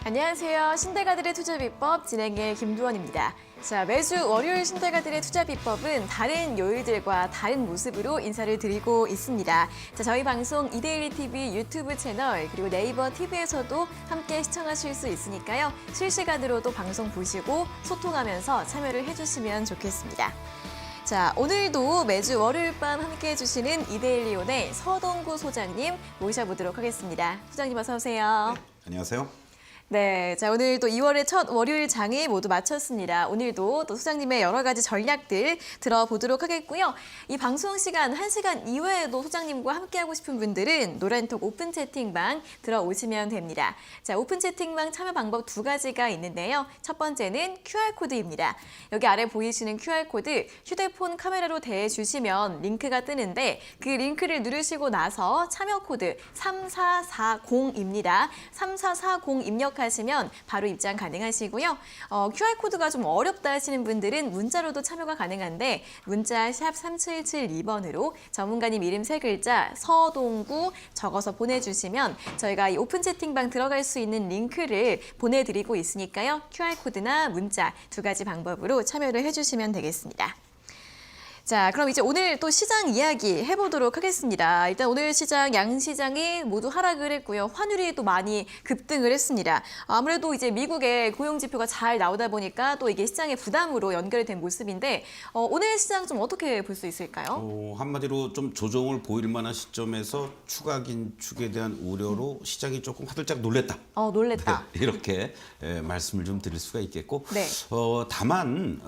안녕하세요. 신대가들의 투자 비법 진행의 김두원입니다. 자, 매주 월요일 신대가들의 투자 비법은 다른 요일들과 다른 모습으로 인사를 드리고 있습니다. 자, 저희 방송 이데일리 TV 유튜브 채널 그리고 네이버 TV에서도 함께 시청하실 수 있으니까요. 실시간으로 또 방송 보시고 소통하면서 참여를 해주시면 좋겠습니다. 자, 오늘도 매주 월요일 밤 함께 해주시는 이데일리온의 서동구 소장님 모셔보도록 하겠습니다. 소장님 어서 오세요. 네, 안녕하세요. 네, 자 오늘 또 2월의 첫 월요일 장을 모두 마쳤습니다. 오늘도 또 소장님의 여러 가지 전략들 들어보도록 하겠고요. 이 방송 시간 1시간 이외에도 소장님과 함께하고 싶은 분들은 노란톡 오픈 채팅방 들어오시면 됩니다. 자, 오픈 채팅방 참여 방법 두 가지가 있는데요. 첫 번째는 QR코드입니다. 여기 아래 보이시는 QR코드 휴대폰 카메라로 대주시면 링크가 뜨는데 그 링크를 누르시고 나서 참여 코드 3440입니다. 3440 입력 하시면 바로 입장 가능하시고요. QR코드가 좀 어렵다 하시는 분들은 문자로도 참여가 가능한데 문자 샵 3772번으로 전문가님 이름 3글자 서동구 적어서 보내주시면 저희가 이 오픈 채팅방 들어갈 수 있는 링크를 보내드리고 있으니까요. QR코드나 문자 두 가지 방법으로 참여를 해주시면 되겠습니다. 자, 그럼 이제 오늘 또 시장 이야기 해보도록 하겠습니다. 일단 오늘 시장, 양시장이 모두 하락을 했고요. 환율이 또 많이 급등을 했습니다. 아무래도 이제 미국의 고용지표가 잘 나오다 보니까 또 이게 시장의 부담으로 연결된 모습인데 오늘 시장 좀 어떻게 볼 수 있을까요? 한마디로 좀 조정을 보일 만한 시점에서 추가 긴축에 대한 우려로 시장이 조금 화들짝 놀랬다. 놀랬다. 네, 이렇게 말씀을 좀 드릴 수가 있겠고 네. 다만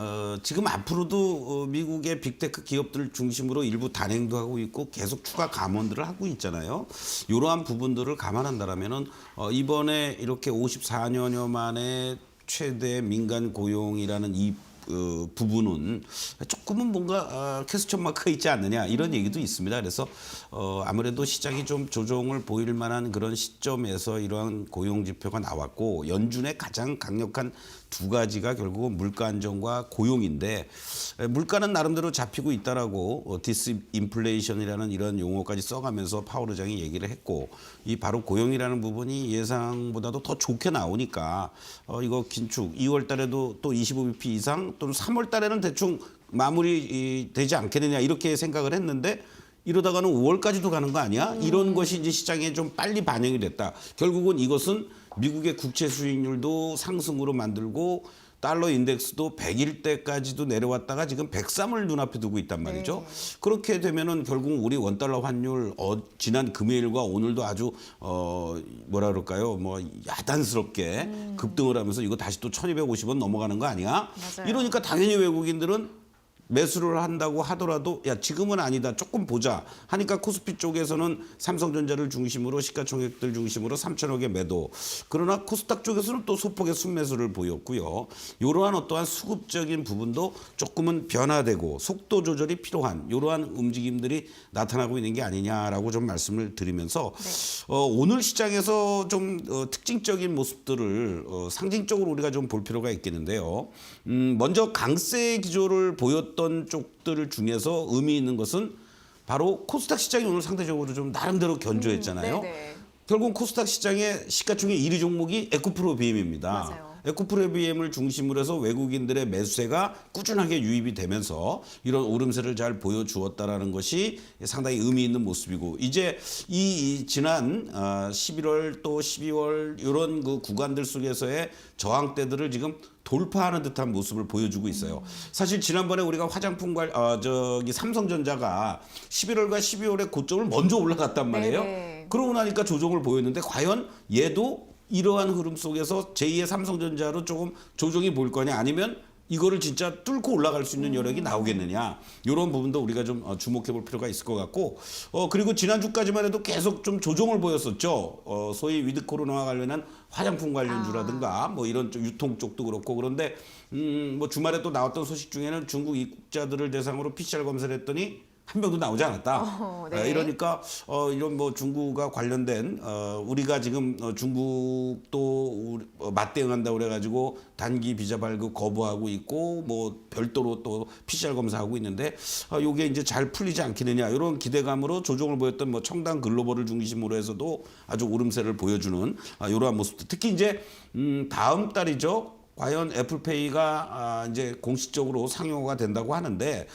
지금 앞으로도 미국의 빅테크 기업들 중심으로 일부 단행도 하고 있고 계속 추가 감원들을 하고 있잖아요. 이러한 부분들을 감안한다라면은 이번에 이렇게 54년여 만에 최대 민간 고용이라는 이 부분은 조금은 뭔가 퀘스천 마크가 있지 않느냐 이런 얘기도 있습니다. 그래서 아무래도 시장이 좀 조정을 보일 만한 그런 시점에서 이러한 고용 지표가 나왔고 연준의 가장 강력한 두 가지가 결국은 물가 안정과 고용인데 물가는 나름대로 잡히고 있다라고 디스인플레이션이라는 이런 용어까지 써가면서 파월 의장이 얘기를 했고 이 바로 고용이라는 부분이 예상보다도 더 좋게 나오니까 이거 긴축 2월 달에도 또 25bp 이상 또는 3월 달에는 대충 마무리 되지 않겠느냐 이렇게 생각을 했는데 이러다가는 5월까지도 가는 거 아니야? 이런 것이 이제 시장에 좀 빨리 반영이 됐다. 결국은 이것은 미국의 국채 수익률도 상승으로 만들고 달러 인덱스도 100일대까지도 내려왔다가 지금 103을 눈앞에 두고 있단 말이죠. 네. 그렇게 되면은 결국 우리 원달러 환율 지난 금요일과 오늘도 아주 뭐라 그럴까요? 뭐 야단스럽게 급등을 하면서 이거 다시 또 1250원 넘어가는 거 아니야? 맞아요. 이러니까 당연히 외국인들은 매수를 한다고 하더라도 야 지금은 아니다 조금 보자 하니까 코스피 쪽에서는 삼성전자를 중심으로 시가총액들 중심으로 3천억의 매도 그러나 코스닥 쪽에서는 또 소폭의 순매수를 보였고요. 이러한 어떠한 수급적인 부분도 조금은 변화되고 속도 조절이 필요한 이러한 움직임들이 나타나고 있는 게 아니냐라고 좀 말씀을 드리면서 네. 오늘 시장에서 좀 특징적인 모습들을 상징적으로 우리가 좀 볼 필요가 있겠는데요. 먼저 강세 기조를 보였던 쪽들 중에서 의미 있는 것은 바로 코스닥 시장이 오늘 상대적으로 좀 나름대로 견조했잖아요. 결국 코스닥 시장의 시가총액 1위 종목이 에코프로 BM입니다. 맞아요. 에코프로 BM을 중심으로 해서 외국인들의 매수세가 꾸준하게 유입이 되면서 이런 오름세를 잘 보여주었다라는 것이 상당히 의미 있는 모습이고 이제 이 지난 11월 또 12월 이런 그 구간들 속에서의 저항대들을 지금 돌파하는 듯한 모습을 보여주고 있어요. 사실 지난번에 우리가 화장품 삼성전자가 11월과 12월에 고점을 먼저 올라갔단 말이에요. 네네. 그러고 나니까 조정을 보였는데 과연 얘도 이러한 흐름 속에서 제2의 삼성전자로 조금 조정이 보일 거냐 아니면 이거를 진짜 뚫고 올라갈 수 있는 여력이 나오겠느냐 이런 부분도 우리가 좀 주목해 볼 필요가 있을 것 같고 그리고 지난주까지만 해도 계속 좀 조정을 보였었죠. 소위 위드 코로나와 관련한 화장품 관련주라든가 뭐 이런 쪽 유통 쪽도 그렇고 그런데 뭐 주말에 또 나왔던 소식 중에는 중국 입국자들을 대상으로 PCR 검사를 했더니 한 명도 나오지 않았다. 네. 이러니까 이런 뭐 중국과 관련된 우리가 지금 중국도 맞대응한다고 그래가지고 단기 비자 발급 거부하고 있고 뭐 별도로 또 PCR 검사하고 있는데 요게 이제 잘 풀리지 않겠느냐 이런 기대감으로 조정을 보였던 뭐 청당 글로벌을 중심으로 해서도 아주 오름세를 보여주는 이러한 모습들. 특히 이제 다음 달이죠. 과연 애플페이가 이제 공식적으로 상용화가 된다고 하는데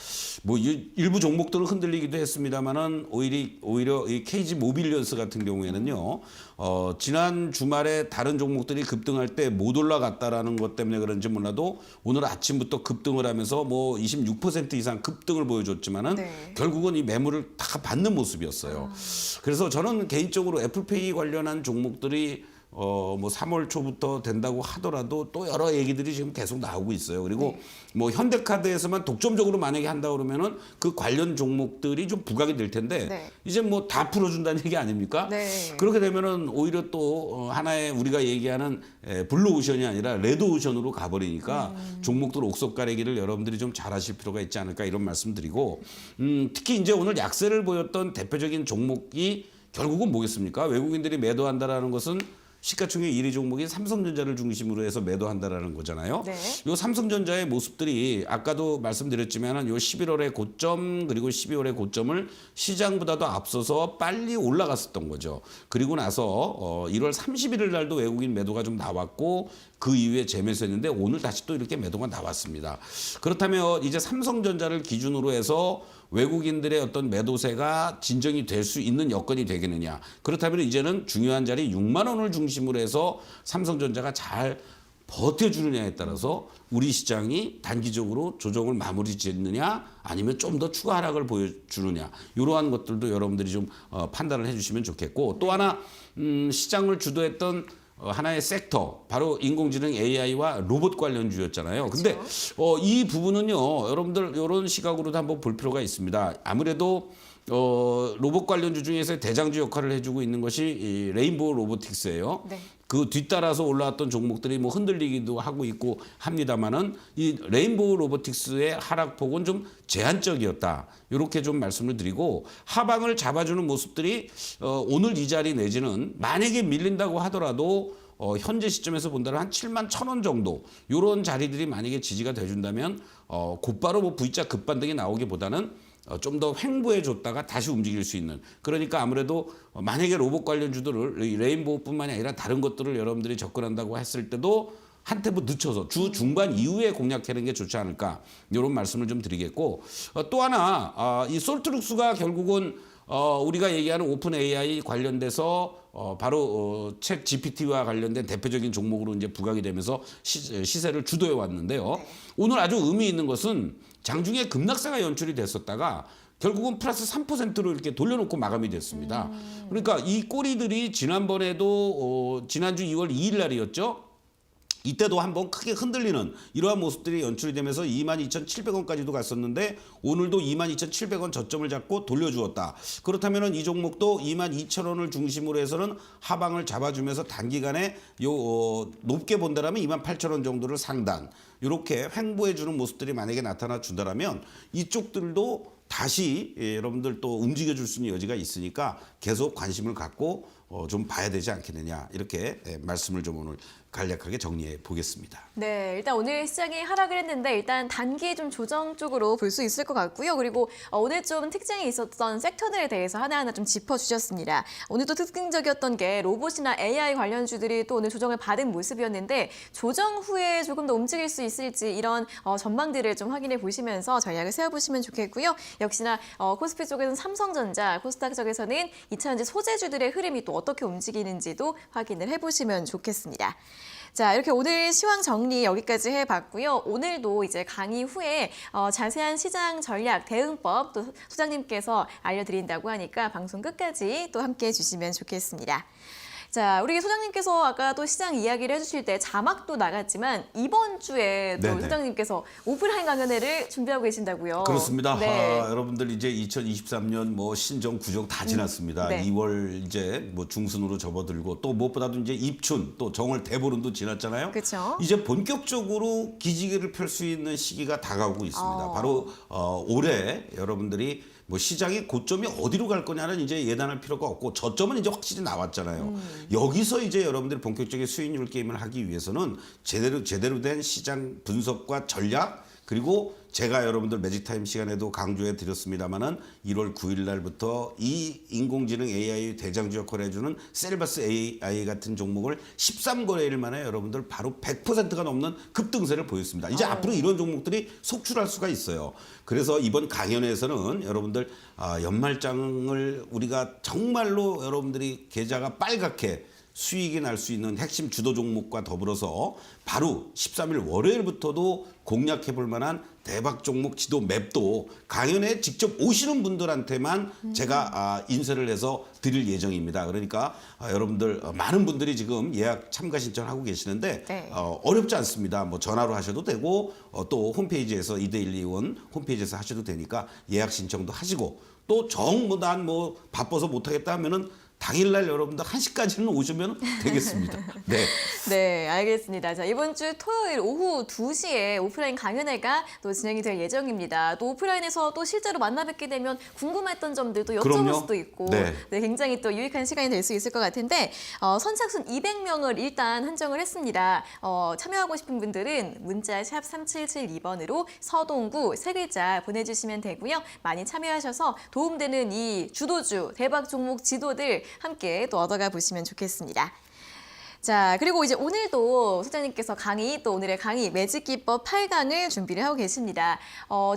뭐 일부 종목들은 흔들리기도 했습니다만은 오히려 이 KG 모빌리언스 같은 경우에는요. 지난 주말에 다른 종목들이 급등할 때 못 올라갔다라는 것 때문에 그런지 몰라도 오늘 아침부터 급등을 하면서 뭐 26% 이상 급등을 보여줬지만은 네. 결국은 이 매물을 다 받는 모습이었어요. 그래서 저는 개인적으로 애플페이 관련한 종목들이 뭐 3월 초부터 된다고 하더라도 또 여러 얘기들이 지금 계속 나오고 있어요. 그리고 뭐 현대카드에서만 독점적으로 만약에 한다 그러면은 그 관련 종목들이 좀 부각이 될 텐데 네. 이제 뭐 다 풀어준다는 얘기 아닙니까? 네. 그렇게 되면은 오히려 또 하나의 우리가 얘기하는 블루오션이 아니라 레드오션으로 가버리니까 종목들 옥석 가리기를 여러분들이 좀 잘하실 필요가 있지 않을까 이런 말씀드리고 특히 이제 오늘 약세를 보였던 대표적인 종목이 결국은 뭐겠습니까? 외국인들이 매도한다라는 것은 시가총액 1위 종목인 삼성전자를 중심으로 해서 매도한다라는 거잖아요. 네. 요 삼성전자의 모습들이 아까도 말씀드렸지만은 요 11월의 고점 그리고 12월의 고점을 시장보다도 앞서서 빨리 올라갔었던 거죠. 그리고 나서 1월 31일 날도 외국인 매도가 좀 나왔고 그 이후에 재매수했는데 오늘 다시 또 이렇게 매도가 나왔습니다. 그렇다면 이제 삼성전자를 기준으로 해서 외국인들의 어떤 매도세가 진정이 될 수 있는 여건이 되겠느냐. 그렇다면 이제는 중요한 자리 6만 원을 중심으로 해서 삼성전자가 잘 버텨주느냐에 따라서 우리 시장이 단기적으로 조정을 마무리 짓느냐 아니면 좀 더 추가 하락을 보여주느냐 이러한 것들도 여러분들이 좀 판단을 해주시면 좋겠고 또 하나 시장을 주도했던 하나의 섹터 바로 인공지능 AI와 로봇 관련주였잖아요. 근데 이 부분은요 여러분들 이런 시각으로도 한번 볼 필요가 있습니다. 아무래도 로봇 관련주 중에서 대장주 역할을 해주고 있는 것이 이 레인보우 로보틱스예요. 네. 그 뒤따라서 올라왔던 종목들이 뭐 흔들리기도 하고 있고 합니다만은 이 레인보우 로보틱스의 하락폭은 좀 제한적이었다. 이렇게 좀 말씀을 드리고 하방을 잡아주는 모습들이 오늘 이 자리 내지는 만약에 밀린다고 하더라도 현재 시점에서 본다면 한 7만 1,000원 정도 이런 자리들이 만약에 지지가 돼준다면 곧바로 뭐 V자 급반등이 나오기보다는 좀 더 횡보해 줬다가 다시 움직일 수 있는 그러니까 아무래도 만약에 로봇 관련주들을 레인보우뿐만이 아니라 다른 것들을 여러분들이 접근한다고 했을 때도 한 템포 늦춰서 주 중반 이후에 공략하는 게 좋지 않을까 이런 말씀을 좀 드리겠고 또 하나 이 솔트룩스가 결국은 우리가 얘기하는 오픈 AI 관련돼서 바로 챗 GPT와 관련된 대표적인 종목으로 이제 부각이 되면서 시세를 주도해 왔는데요. 오늘 아주 의미 있는 것은 장중에 급락세가 연출이 됐었다가 결국은 플러스 3%로 이렇게 돌려놓고 마감이 됐습니다. 그러니까 이 꼬리들이 지난번에도 지난주 2월 2일 날이었죠. 이때도 한번 크게 흔들리는 이러한 모습들이 연출이 되면서 22,700원까지도 갔었는데 오늘도 22,700원 저점을 잡고 돌려주었다. 그렇다면 이 종목도 22,000원을 중심으로 해서는 하방을 잡아주면서 단기간에 높게 본다라면 28,000원 정도를 상단 이렇게 횡보해주는 모습들이 만약에 나타나 준다라면 이쪽들도 다시 여러분들 또 움직여줄 수 있는 여지가 있으니까 계속 관심을 갖고 좀 봐야 되지 않겠느냐 이렇게 말씀을 좀 오늘 간략하게 정리해 보겠습니다. 네, 일단 오늘 시장이 하락을 했는데 일단 단기 좀 조정 쪽으로 볼 수 있을 것 같고요. 그리고 오늘 좀 특징이 있었던 섹터들에 대해서 하나하나 좀 짚어주셨습니다. 오늘 또 특징적이었던 게 로봇이나 AI 관련주들이 또 오늘 조정을 받은 모습이었는데 조정 후에 조금 더 움직일 수 있을지 이런 전망들을 좀 확인해 보시면서 전략을 세워보시면 좋겠고요. 역시나 코스피 쪽에서는 삼성전자, 코스닥 쪽에서는 2차전지 소재주들의 흐름이 또 어떻게 움직이는지도 확인을 해보시면 좋겠습니다. 자, 이렇게 오늘 시황 정리 여기까지 해봤고요. 오늘도 이제 강의 후에 자세한 시장 전략, 대응법 또 소장님께서 알려드린다고 하니까 방송 끝까지 또 함께 해주시면 좋겠습니다. 자, 우리 소장님께서 아까 또 시장 이야기를 해주실 때 자막도 나갔지만 이번 주에 또 네네. 소장님께서 오프라인 강연회를 준비하고 계신다고요. 그렇습니다. 네. 여러분들 이제 2023년 뭐 신정 구정 다 지났습니다. 네. 2월 이제 뭐 중순으로 접어들고 또 무엇보다도 이제 입춘 또 정월 대보름도 지났잖아요. 그쵸. 이제 본격적으로 기지개를 펼 수 있는 시기가 다가오고 있습니다. 바로 올해 여러분들이 뭐 시장의 고점이 어디로 갈 거냐는 이제 예단할 필요가 없고 저점은 이제 확실히 나왔잖아요. 여기서 이제 여러분들이 본격적인 수익률 게임을 하기 위해서는 제대로 된 시장 분석과 전략 그리고 제가 여러분들 매직타임 시간에도 강조해 드렸습니다마는 1월 9일 날부터 이 인공지능 AI 대장주 역할을 해주는 셀바스 AI 같은 종목을 13거래일 만에 여러분들 바로 100%가 넘는 급등세를 보였습니다. 이제 앞으로 이런 종목들이 속출할 수가 있어요. 그래서 이번 강연에서는 여러분들 연말장을 우리가 정말로 여러분들이 계좌가 빨갛게 수익이 날 수 있는 핵심 주도 종목과 더불어서 바로 13일 월요일부터도 공략해 볼 만한 대박 종목 지도 맵도 강연에 직접 오시는 분들한테만 제가 인쇄를 해서 드릴 예정입니다. 그러니까 여러분들 많은 분들이 지금 예약 참가 신청하고 계시는데 네. 어렵지 않습니다. 뭐 전화로 하셔도 되고 또 홈페이지에서 2대121 홈페이지에서 하셔도 되니까 예약 신청도 하시고 또 난 뭐 바빠서 못하겠다 하면은 당일날 여러분들 1시까지는 오시면 되겠습니다. 네. 네, 알겠습니다. 자, 이번 주 토요일 오후 2시에 오프라인 강연회가 또 진행이 될 예정입니다. 또 오프라인에서 또 실제로 만나 뵙게 되면 궁금했던 점들도 여쭤볼 그럼요. 수도 있고 네. 네, 굉장히 또 유익한 시간이 될 수 있을 것 같은데 선착순 200명을 일단 한정을 했습니다. 참여하고 싶은 분들은 문자 샵 3772번으로 서동구 세 글자 보내주시면 되고요. 많이 참여하셔서 도움되는 이 주도주, 대박 종목 지도들 함께 또 얻어가 보시면 좋겠습니다. 자, 그리고 이제 오늘도 소장님께서 또 오늘의 강의 매직기법 8강을 준비를 하고 계십니다.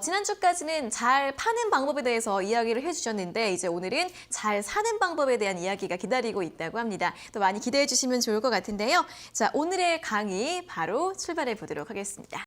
지난주까지는 잘 파는 방법에 대해서 이야기를 해주셨는데 이제 오늘은 잘 사는 방법에 대한 이야기가 기다리고 있다고 합니다. 또 많이 기대해 주시면 좋을 것 같은데요. 자, 오늘의 강의 바로 출발해 보도록 하겠습니다.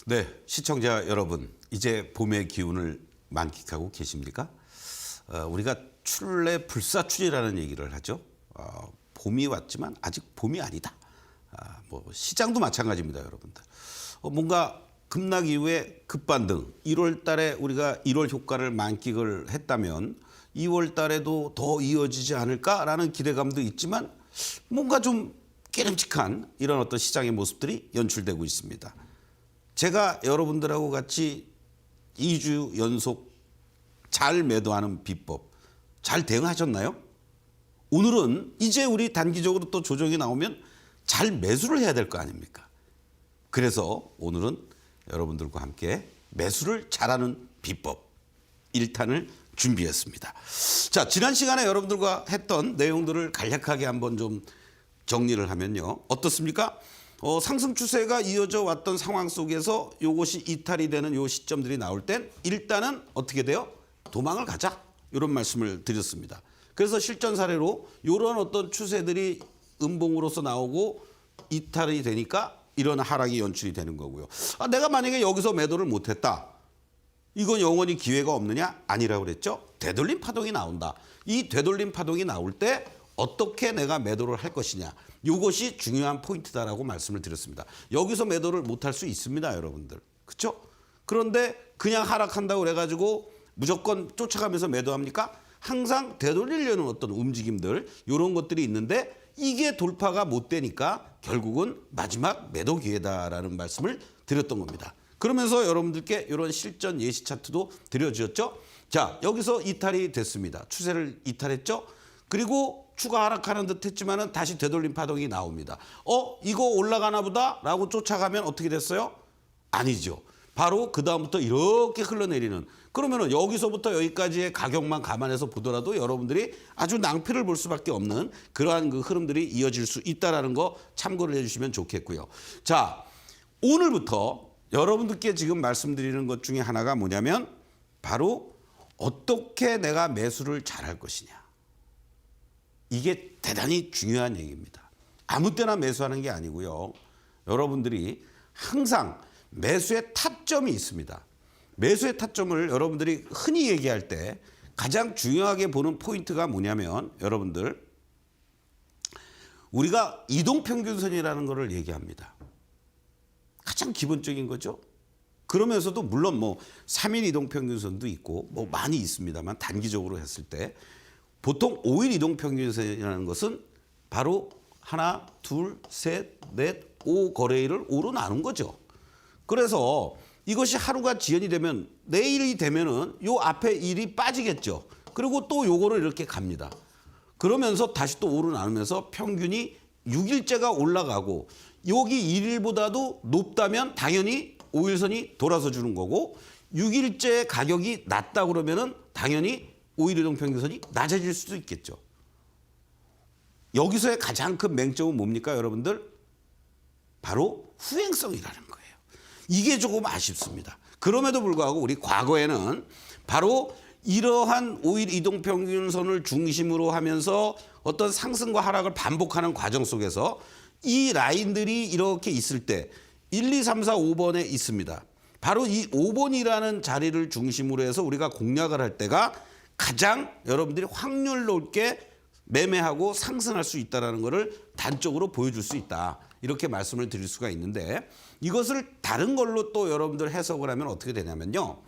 네, 시청자 여러분, 이제 봄의 기운을 만끽하고 계십니까? 우리가 출래 불사출이라는 얘기를 하죠. 봄이 왔지만 아직 봄이 아니다. 뭐 시장도 마찬가지입니다, 여러분들. 뭔가 급락 이후에 급반등, 1월 달에 우리가 1월 효과를 만끽을 했다면 2월 달에도 더 이어지지 않을까라는 기대감도 있지만 뭔가 좀 깨름직한 이런 어떤 시장의 모습들이 연출되고 있습니다. 제가 여러분들하고 같이 2주 연속 잘 매도하는 비법 잘 대응하셨나요? 오늘은 이제 우리 단기적으로 또 조정이 나오면 잘 매수를 해야 될 거 아닙니까? 그래서 오늘은 여러분들과 함께 매수를 잘하는 비법 1탄을 준비했습니다. 자, 지난 시간에 여러분들과 했던 내용들을 간략하게 한번 좀 정리를 하면요. 어떻습니까? 상승 추세가 이어져 왔던 상황 속에서 이것이 이탈이 되는 요 시점들이 나올 땐 일단은 어떻게 돼요? 도망을 가자. 이런 말씀을 드렸습니다. 그래서 실전 사례로 이런 어떤 추세들이 음봉으로서 나오고 이탈이 되니까 이런 하락이 연출이 되는 거고요. 내가 만약에 여기서 매도를 못했다. 이건 영원히 기회가 없느냐? 아니라고 그랬죠. 되돌림 파동이 나온다. 이 되돌림 파동이 나올 때 어떻게 내가 매도를 할 것이냐. 이것이 중요한 포인트다라고 말씀을 드렸습니다. 여기서 매도를 못할 수 있습니다, 여러분들. 그렇죠? 그런데 그냥 하락한다고 그래가지고 무조건 쫓아가면서 매도합니까? 항상 되돌리려는 어떤 움직임들 이런 것들이 있는데 이게 돌파가 못 되니까 결국은 마지막 매도 기회다라는 말씀을 드렸던 겁니다. 그러면서 여러분들께 이런 실전 예시 차트도 드려주었죠. 자, 여기서 이탈이 됐습니다. 추세를 이탈했죠. 그리고 추가 하락하는 듯 했지만은 다시 되돌림 파동이 나옵니다. 이거 올라가나 보다 라고 쫓아가면 어떻게 됐어요? 아니죠. 바로 그 다음부터 이렇게 흘러내리는, 그러면은 여기서부터 여기까지의 가격만 감안해서 보더라도 여러분들이 아주 낭패를 볼 수밖에 없는 그러한 그 흐름들이 이어질 수 있다라는 거 참고를 해주시면 좋겠고요. 자, 오늘부터 여러분들께 지금 말씀드리는 것 중에 하나가 뭐냐면 바로 어떻게 내가 매수를 잘할 것이냐. 이게 대단히 중요한 얘기입니다. 아무 때나 매수하는 게 아니고요. 여러분들이 항상 매수의 타점이 있습니다. 매수의 타점을 여러분들이 흔히 얘기할 때 가장 중요하게 보는 포인트가 뭐냐면 여러분들 우리가 이동평균선이라는 것을 얘기합니다. 가장 기본적인 거죠. 그러면서도 물론 뭐 3일 이동평균선도 있고 뭐 많이 있습니다만 단기적으로 했을 때 보통 5일 이동평균선이라는 것은 바로 하나, 둘, 셋, 넷, 5 거래일을 5로 나눈 거죠. 그래서 이것이 하루가 지연이 되면 내일이 되면은 요 앞에 일이 빠지겠죠. 그리고 또 요거를 이렇게 갑니다. 그러면서 다시 또 5로 나누면서 평균이 6일째가 올라가고 여기 1일보다도 높다면 당연히 5일선이 돌아서 주는 거고 6일째 가격이 낮다 그러면은 당연히 5일 이동평균선이 낮아질 수도 있겠죠. 여기서의 가장 큰 맹점은 뭡니까 여러분들? 바로 후행성이라는 거예요. 이게 조금 아쉽습니다. 그럼에도 불구하고 우리 과거에는 바로 이러한 5일 이동평균선을 중심으로 하면서 어떤 상승과 하락을 반복하는 과정 속에서 이 라인들이 이렇게 있을 때 1, 2, 3, 4, 5번에 있습니다. 바로 이 5번이라는 자리를 중심으로 해서 우리가 공략을 할 때가 가장 여러분들이 확률 높게 매매하고 상승할 수 있다는 것을 단적으로 보여줄 수 있다. 이렇게 말씀을 드릴 수가 있는데 이것을 다른 걸로 또 여러분들 해석을 하면 어떻게 되냐면요.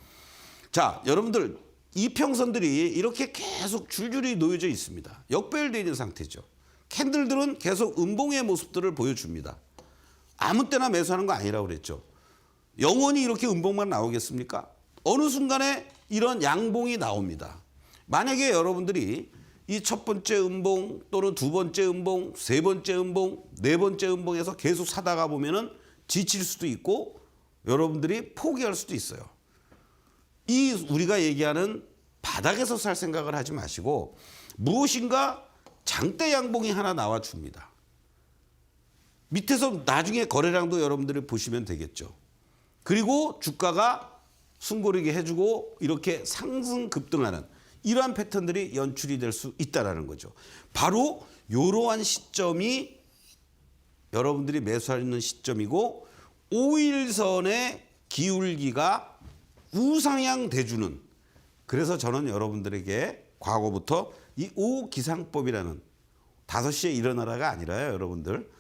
자, 여러분들 이평선들이 이렇게 계속 줄줄이 놓여져 있습니다. 역배열되어 있는 상태죠. 캔들들은 계속 음봉의 모습들을 보여줍니다. 아무 때나 매수하는 거 아니라고 그랬죠. 영원히 이렇게 음봉만 나오겠습니까? 어느 순간에 이런 양봉이 나옵니다. 만약에 여러분들이 이 첫 번째 음봉 또는 두 번째 음봉, 세 번째 음봉, 네 번째 음봉에서 계속 사다가 보면은 지칠 수도 있고 여러분들이 포기할 수도 있어요. 이 우리가 얘기하는 바닥에서 살 생각을 하지 마시고 무엇인가 장대 양봉이 하나 나와줍니다. 밑에서 나중에 거래량도 여러분들이 보시면 되겠죠. 그리고 주가가 숨고르게 해주고 이렇게 상승 급등하는 이러한 패턴들이 연출이 될 수 있다는 거죠. 바로 이러한 시점이 여러분들이 매수하는 시점이고 5일선의 기울기가 우상향 대주는, 그래서 저는 여러분들에게 과거부터 이 5기상법이라는 5시에 일어나라가 아니라요. 여러분들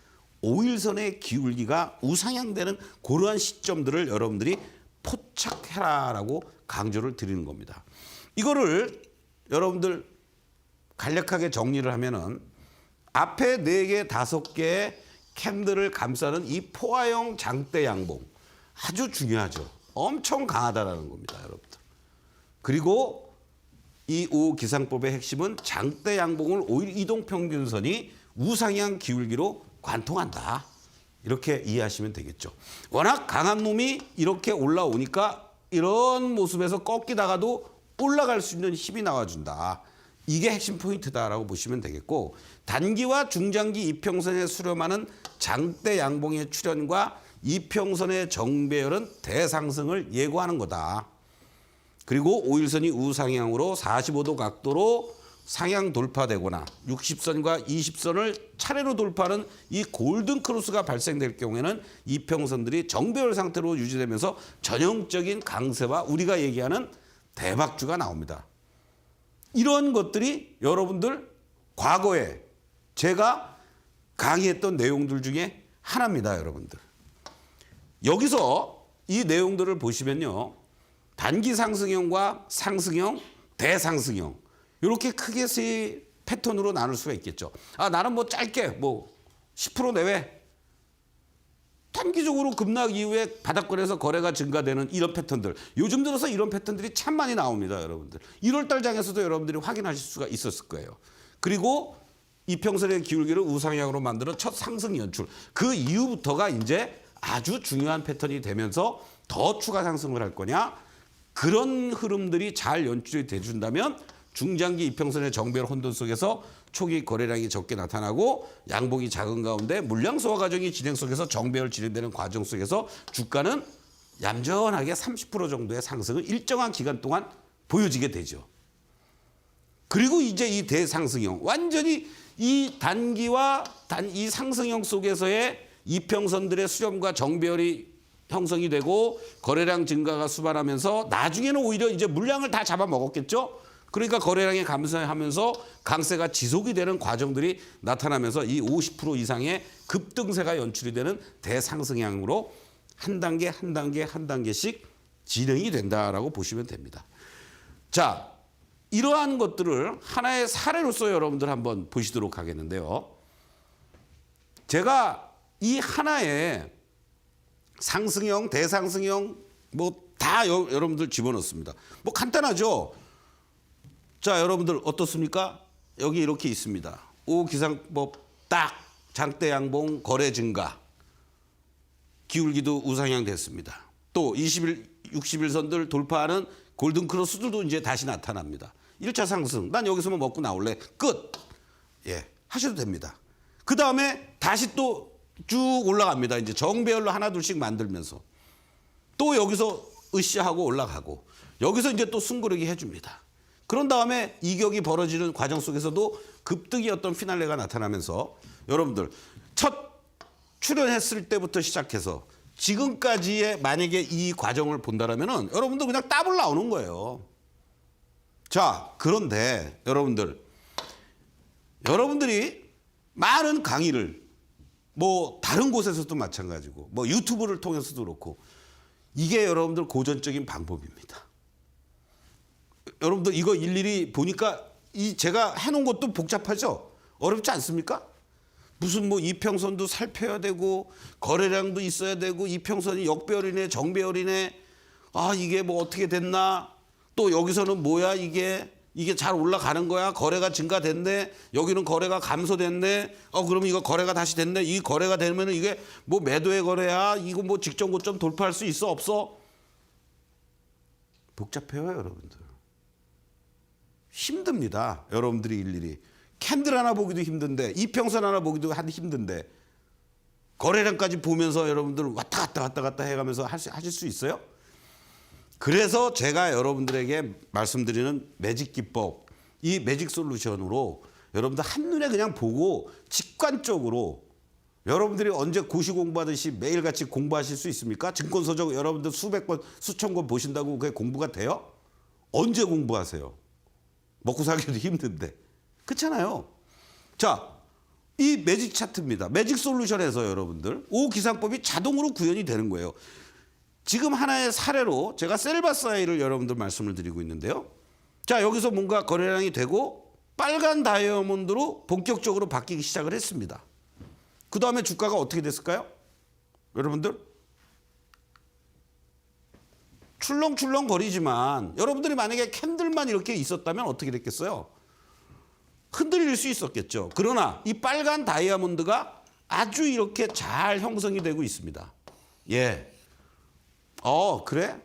5일선의 기울기가 우상향되는 그러한 시점들을 여러분들이 포착해라라고 강조를 드리는 겁니다. 이거를 여러분들 간략하게 정리를 하면은 앞에 4개, 5개의 캔들을 감싸는 이 포화형 장대 양봉 아주 중요하죠. 엄청 강하다라는 겁니다, 여러분들. 그리고 이 5기상법의 핵심은 장대 양봉을 5일 이동평균선이 우상향 기울기로 관통한다. 이렇게 이해하시면 되겠죠. 워낙 강한 놈이 이렇게 올라오니까 이런 모습에서 꺾이다가도 올라갈 수 있는 힘이 나와준다. 이게 핵심 포인트다라고 보시면 되겠고, 단기와 중장기 이평선에 수렴하는 장대 양봉의 출현과 이평선의 정배열은 대상승을 예고하는 거다. 그리고 5일선이 우상향으로 45도 각도로 상향 돌파되거나 60선과 20선을 차례로 돌파하는 이 골든 크로스가 발생될 경우에는 이평선들이 정배열 상태로 유지되면서 전형적인 강세와 우리가 얘기하는 대박주가 나옵니다. 이런 것들이 여러분들 과거에 제가 강의했던 내용들 중에 하나입니다, 여러분들. 여기서 이 내용들을 보시면요. 단기 상승형과 상승형, 대상승형 이렇게 크게 세 패턴으로 나눌 수가 있겠죠. 아, 나는 뭐 짧게 뭐 10% 내외 단기적으로 급락 이후에 바닥권에서 거래가 증가되는 이런 패턴들. 요즘 들어서 이런 패턴들이 참 많이 나옵니다, 여러분들. 1월 달 장에서도 여러분들이 확인하실 수가 있었을 거예요. 그리고 이평선의 기울기를 우상향으로 만들어 첫 상승 연출. 그 이후부터가 이제 아주 중요한 패턴이 되면서 더 추가 상승을 할 거냐. 그런 흐름들이 잘 연출이 돼준다면 중장기 이평선의 정배열 혼돈 속에서 초기 거래량이 적게 나타나고 양봉이 작은 가운데 물량 소화 과정이 진행 속에서 정배열 진행되는 과정 속에서 주가는 얌전하게 30% 정도의 상승을 일정한 기간 동안 보여지게 되죠. 그리고 이제 이 대상승형, 완전히 이 단기와 이 상승형 속에서의 이평선들의 수렴과 정배열이 형성이 되고 거래량 증가가 수반하면서 나중에는 오히려 이제 물량을 다 잡아먹었겠죠. 그러니까 거래량이 감소하면서 강세가 지속이 되는 과정들이 나타나면서 이 50% 이상의 급등세가 연출이 되는 대상승향으로 한 단계 한 단계 한 단계씩 진행이 된다라고 보시면 됩니다. 자, 이러한 것들을 하나의 사례로서 여러분들 한번 보시도록 하겠는데요. 제가 이 하나의 상승형, 대상승형 뭐 다 여러분들 집어넣습니다. 뭐 간단하죠. 자, 여러분들 어떻습니까? 여기 이렇게 있습니다. 오기상법 딱 장대 양봉 거래 증가. 기울기도 우상향 됐습니다. 또 20일, 60일선들 돌파하는 골든 크로스들도 이제 다시 나타납니다. 1차 상승. 난 여기서만 먹고 나올래. 끝. 예, 하셔도 됩니다. 그 다음에 다시 또 쭉 올라갑니다. 이제 정배열로 하나 둘씩 만들면서 또 여기서 으쌰하고 올라가고 여기서 이제 또 숨고르기 해줍니다. 그런 다음에 이격이 벌어지는 과정 속에서도 급등의 어떤 피날레가 나타나면서 여러분들 첫 출연했을 때부터 시작해서 지금까지의 만약에 이 과정을 본다라면은 여러분들 그냥 따블 나오는 거예요. 자, 그런데 여러분들이 많은 강의를 뭐 다른 곳에서도 마찬가지고 뭐 유튜브를 통해서도 그렇고 이게 여러분들 고전적인 방법입니다. 여러분들 이거 일일이 보니까 제가 해놓은 것도 복잡하죠? 어렵지 않습니까? 무슨 뭐 이평선도 살펴야 되고 거래량도 있어야 되고 이평선이 역배열이네 정배열이네 아 이게 뭐 어떻게 됐나 또 여기서는 뭐야 이게 잘 올라가는 거야 거래가 증가됐네 여기는 거래가 감소됐네 그러면 이거 거래가 다시 됐네 이 거래가 되면 이게 뭐 매도의 거래야 이거 뭐 직전 고점 돌파할 수 있어 없어 복잡해요 여러분들 힘듭니다 여러분들이 일일이 캔들 하나 보기도 힘든데 이평선 하나 보기도 힘든데 거래량까지 보면서 여러분들 왔다 갔다 해가면서 하실 수 있어요? 그래서 제가 여러분들에게 말씀드리는 매직 기법, 이 매직 솔루션으로 여러분들 한눈에 그냥 보고 직관적으로 여러분들이 언제 고시 공부하듯이 매일같이 공부하실 수 있습니까? 증권서적 여러분들 수백 번, 수천 권 보신다고 그게 공부가 돼요? 언제 공부하세요? 먹고 살기도 힘든데. 그렇잖아요. 자, 이 매직 차트입니다. 매직 솔루션에서 여러분들 오기상법이 자동으로 구현이 되는 거예요. 지금 하나의 사례로 제가 셀바사이를 여러분들 말씀을 드리고 있는데요. 자, 여기서 뭔가 거래량이 되고 빨간 다이아몬드로 본격적으로 바뀌기 시작을 했습니다. 그 다음에 주가가 어떻게 됐을까요? 여러분들 출렁출렁 거리지만 여러분들이 만약에 캔들만 이렇게 있었다면 어떻게 됐겠어요? 흔들릴 수 있었겠죠. 그러나 이 빨간 다이아몬드가 아주 이렇게 잘 형성이 되고 있습니다. 예. 그래?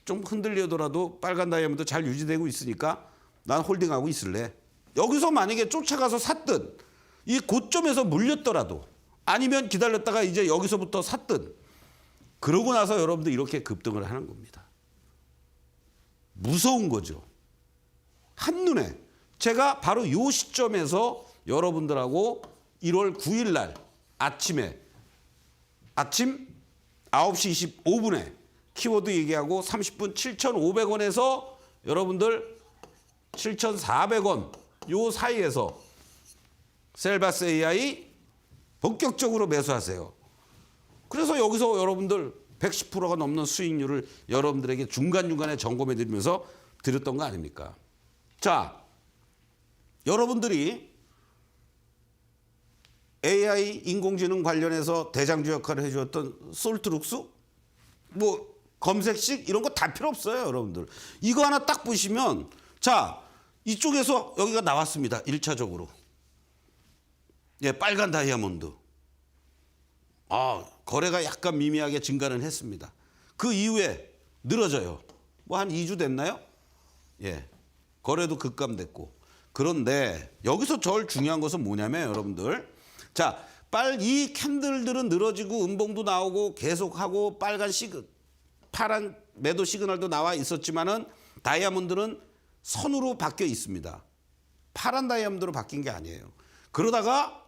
좀 흔들리더라도 빨간 다이아몬드 잘 유지되고 있으니까 난 홀딩하고 있을래. 여기서 만약에 쫓아가서 샀든 이 고점에서 물렸더라도 아니면 기다렸다가 이제 여기서부터 샀든 그러고 나서 여러분들 이렇게 급등을 하는 겁니다. 무서운 거죠. 한눈에 제가 바로 요 시점에서 여러분들하고 1월 9일 날 아침 9시 25분에 키워드 얘기하고 30분 7,500원에서 여러분들 7,400원 요 사이에서 셀바스 AI 본격적으로 매수하세요. 그래서 여기서 여러분들 110%가 넘는 수익률을 여러분들에게 중간중간에 점검해 드리면서 드렸던 거 아닙니까? 자, 여러분들이 AI 인공지능 관련해서 대장주 역할을 해주었던 솔트룩스 뭐 검색식 이런 거 다 필요 없어요. 여러분들 이거 하나 딱 보시면 자 이쪽에서 여기가 나왔습니다. 1차적으로 예, 빨간 다이아몬드 거래가 약간 미미하게 증가는 했습니다. 그 이후에 늘어져요. 뭐 한 2주 됐나요? 예, 거래도 급감됐고. 그런데 여기서 제일 중요한 것은 뭐냐면 여러분들 자, 이 캔들들은 늘어지고 음봉도 나오고 계속하고 파란 매도 시그널도 나와 있었지만은 다이아몬드는 선으로 바뀌어 있습니다. 파란 다이아몬드로 바뀐 게 아니에요. 그러다가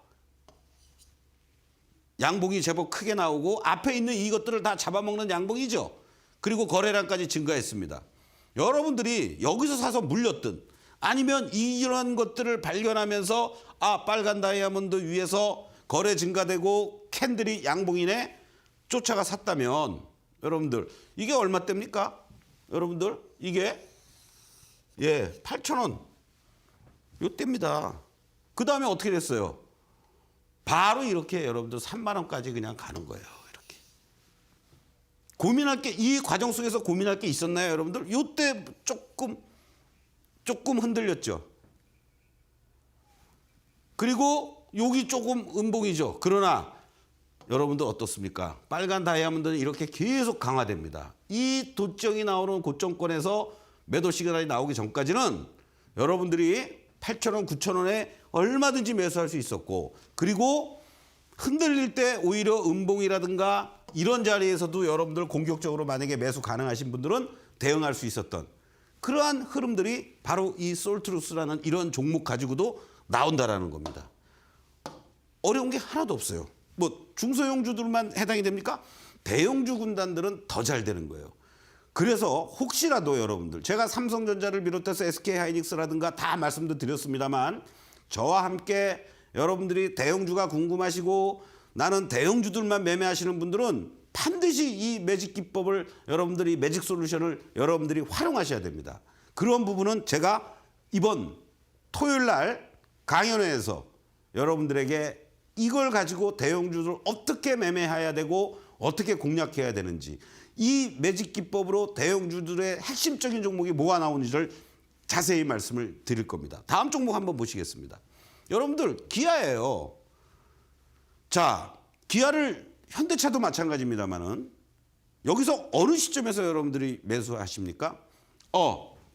양봉이 제법 크게 나오고 앞에 있는 이것들을 다 잡아먹는 양봉이죠. 그리고 거래량까지 증가했습니다. 여러분들이 여기서 사서 물렸든 아니면 이런 것들을 발견하면서 빨간 다이아몬드 위에서 거래 증가되고 캔들이 양봉이네 쫓아가 샀다면 여러분들 이게 얼마대입니까? 여러분들 이게 8,000원 요때입니다. 그 다음에 어떻게 됐어요? 바로 이렇게 여러분들 3만 원까지 그냥 가는 거예요. 이렇게 고민할 게 이 과정 속에서 고민할 게 있었나요, 여러분들? 요때 조금 흔들렸죠. 그리고 여기 조금 음봉이죠. 그러나 여러분들 어떻습니까? 빨간 다이아몬드는 이렇게 계속 강화됩니다. 이 도정이 나오는 고점권에서 매도 시그널이 나오기 전까지는 여러분들이 8,000원, 9,000원에 얼마든지 매수할 수 있었고 그리고 흔들릴 때 오히려 음봉이라든가 이런 자리에서도 여러분들 공격적으로 만약에 매수 가능하신 분들은 대응할 수 있었던 그러한 흐름들이 바로 이 솔트루스라는 이런 종목 가지고도 나온다라는 겁니다. 어려운 게 하나도 없어요. 뭐 중소형주들만 해당이 됩니까? 대형주 군단들은 더 잘 되는 거예요. 그래서 혹시라도 여러분들 제가 삼성전자를 비롯해서 SK하이닉스라든가 다 말씀도 드렸습니다만 저와 함께 여러분들이 대형주가 궁금하시고 나는 대형주들만 매매하시는 분들은 반드시 이 매직 기법을 여러분들이 매직 솔루션을 여러분들이 활용하셔야 됩니다. 그런 부분은 제가 이번 토요일 날 강연회에서 여러분들에게 이걸 가지고 대형주를 어떻게 매매해야 되고 어떻게 공략해야 되는지 이 매직 기법으로 대형주들의 핵심적인 종목이 뭐가 나오는지를 자세히 말씀을 드릴 겁니다. 다음 종목 한번 보시겠습니다. 여러분들 기아예요. 자, 기아를 현대차도 마찬가지입니다만은 여기서 어느 시점에서 여러분들이 매수하십니까?